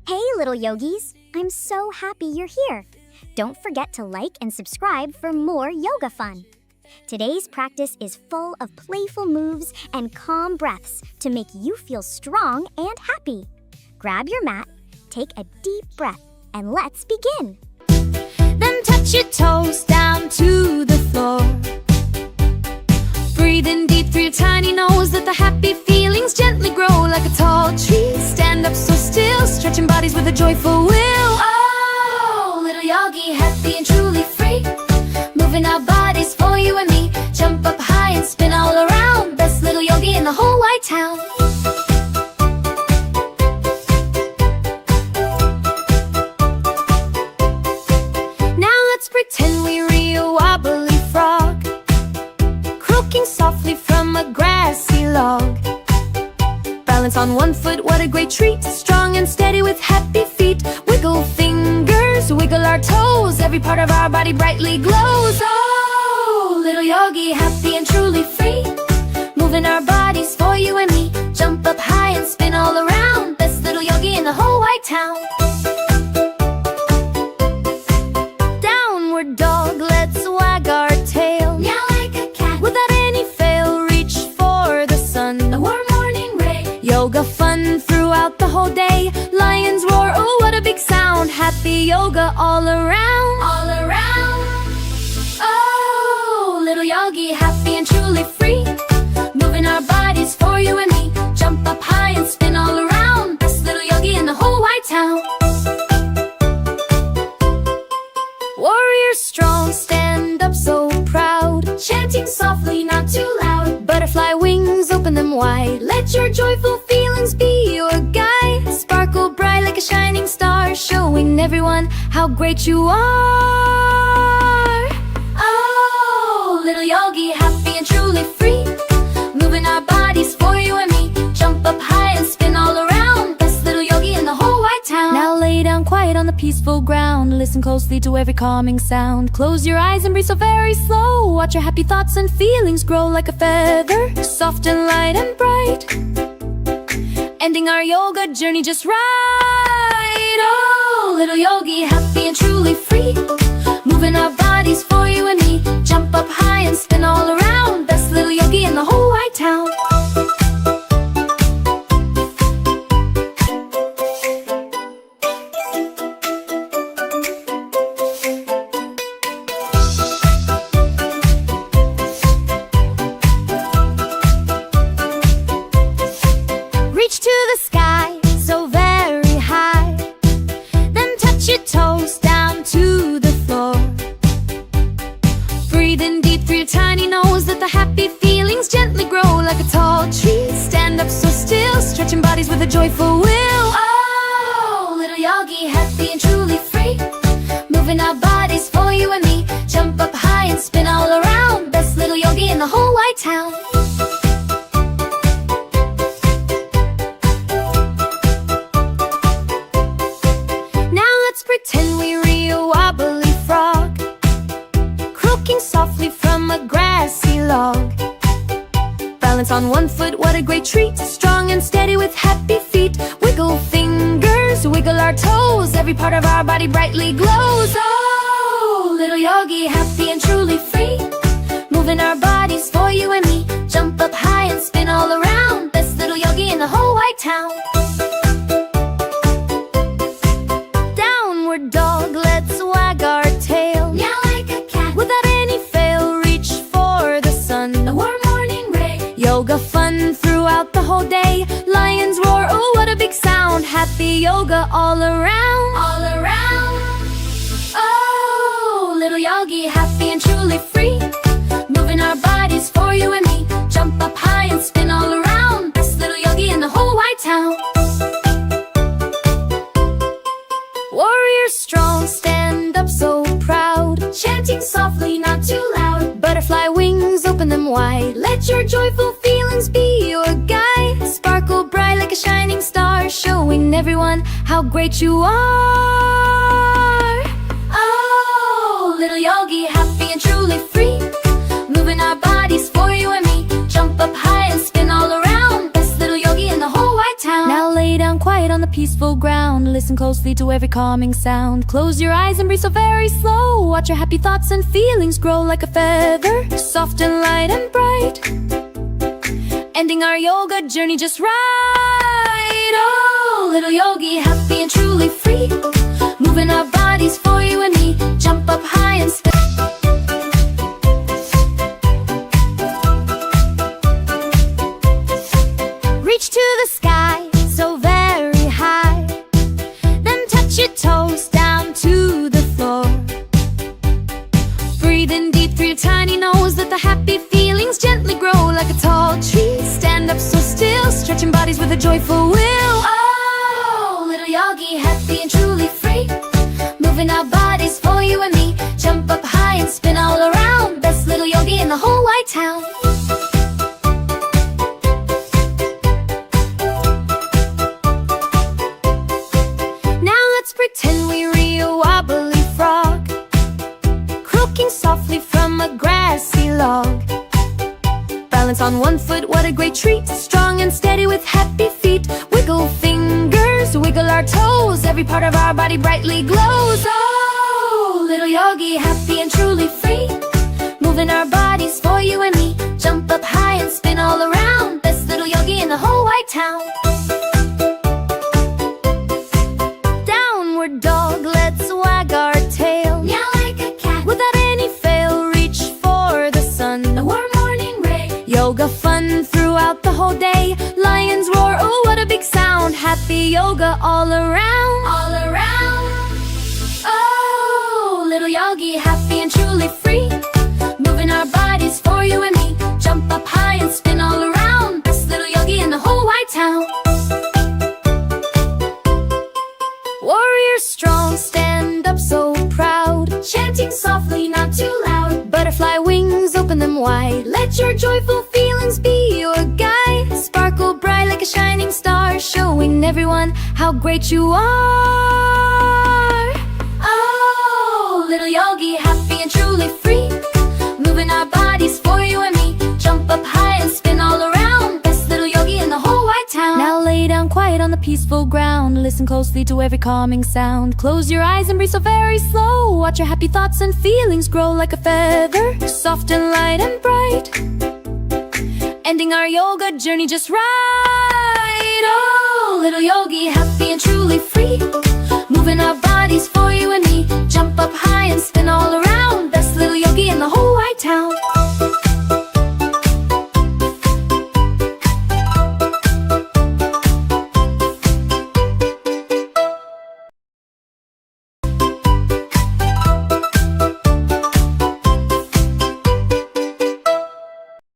Hey little yogis, I'm so happy you're here. Don't forget to like and subscribe for more yoga fun. Today's practice is full of playful moves and calm breaths to make you feel strong and happy. Grab your mat, take a deep breath, and let's begin. Then touch your toes down to the floor. Breathe in deep through your tiny nose. Let the happy feelings gently grow like a tall tree. Stand up so still, stretching bodies with a joyful will. Oh, little yogi, happy and truly free. Moving our bodies for you and me. Jump up high and spin all around. Best little yogi in the whole wide town. Now let's pretend we're a wobbly frog, croaking softly from a grassy log. Balance on one foot, what a great treat. Strong and steady with happy feet. Wiggle fingers, wiggle our toes. Every part of our body brightly glows. Oh, little yogi, happy and truly free. Moving our bodies for you and me. Jump up high and spin all around. Best little yogi in the whole wide town. Downward dog, let's wag our tail. Meow like a cat. Without any fail, reach for the sun. A warm morning ray. Yoga fun throughout the whole day. Lions roar, oh what a big sound. Happy yoga all around. All around. Oh, little yogi, happy and truly free. Moving our bodies for you and me. Jump up high and spin all around. Best little yogi in the whole wide town. Warrior strong, stand up so proud. Chanting softly, not too loud. Butterfly wings, open them wide. Let your joyful feelings be your guide. Sparkle bright like a shining star, showing everyone how great you are. Oh, little yogi, happy and truly free. Moving our bodies for you and me. Jump up high and spin all around. Best little yogi in the whole wide town. Now lay down quiet on the peaceful ground. Listen closely to every calming sound. Close your eyes and breathe so very slow. Watch your happy thoughts and feelings grow like a feather, soft and light and bright. Ending our yoga journey just right. Oh, little yogi, happy and truly free. Moving our bodies for you and me. Jump up high and spin all around. Best little yogi in the whole wide town. Reach to the sky, so very high. Then touch your toes down to the floor. Breathe in deep through your tiny nose. Let the happy feelings gently grow like a tall tree. Stand up so still, stretching bodies with a joyful will. Oh, little yogi, happy and truly free. Moving our bodies for you and me. Jump up high and spin all around. Best little yogi in the whole wide town. Pretend we're a wobbly frog, croaking softly from a grassy log. Balance on one foot, what a great treat. Strong and steady with happy feet. Wiggle fingers, wiggle our toes. Every part of our body brightly glows. Oh, little yogi, happy and truly free. Moving our bodies for you and me. Jump up high and spin all around. Best little yogi in the whole wide town. Dog, let's wag our tail. Meow like a cat. Without any fail, reach for the sun. A warm morning ray. Yoga fun throughout the whole day. Lions roar, oh what a big sound. Happy yoga all around. All around. Oh, little yogi, happy and truly free. Moving our bodies for you and me. Jump up high and spin all around. Best little yogi in the whole wide town. Warrior strong, stand up so proud. Chanting softly, not too loud. Butterfly wings, open them wide. Let your joyful feelings be your guide. Sparkle bright like a shining star, showing everyone how great you are. Oh, little yogi, happy and truly free. Moving our bodies for you and me. Jump up high and spin all around. Best little yogi in the whole wide town. Now lay lay down quiet on the peaceful ground. Listen closely to every calming sound. Close your eyes and breathe so very slow. Watch your happy thoughts and feelings grow like a feather, soft and light and bright. Ending our yoga journey just right. Oh, little yogi, happy and truly free. Moving our bodies for you and me. Jump up high and spin. Reach to the sky, so very high. Then touch your toes down to the floor. Breathe in deep through your tiny nose. Let the happy feelings gently grow like a tall tree. Stand up so still, stretching bodies with a joyful will. Oh, little yogi, happy and truly free. Moving our bodies for you and me. Jump up high and spin all around. Best little yogi in the whole wide town. Pretend we a wobbly frog, croaking softly from a grassy log. Balance on one foot, what a great treat. Strong and steady with happy feet. Wiggle fingers, wiggle our toes. Every part of our body brightly glows. Oh, little yogi, happy and truly free. Moving our bodies for you and me. Jump up high and spin all around. Best little yogi in the whole wide town. Dog, let's wag our tail. Meow like a cat. Without any fail, reach for the sun. A warm morning ray. Yoga fun throughout the whole day. Lions roar, oh what a big sound. Happy yoga all around. All around. Oh, little yogi, happy and truly free. Moving our bodies for you and me. Jump up high and spin all around. Best little yogi in the whole wide town. Warrior strong, stand up so proud. Chanting softly, not too loud. Butterfly wings, open them wide. Let your joyful feelings be your guide. Sparkle bright like a shining star, showing everyone how great you are. Oh, little yogi, happy and truly free. Moving our bodies for you and me. Jump up high and spin all around. Best little yogi in the whole wide town. Now lay down quiet on the peaceful ground. Listen closely to every calming sound. Close your eyes and breathe so very slow. Watch your happy thoughts and feelings grow like a feather, soft and light and bright. Ending our yoga journey just right. Oh, little yogi, happy and truly free.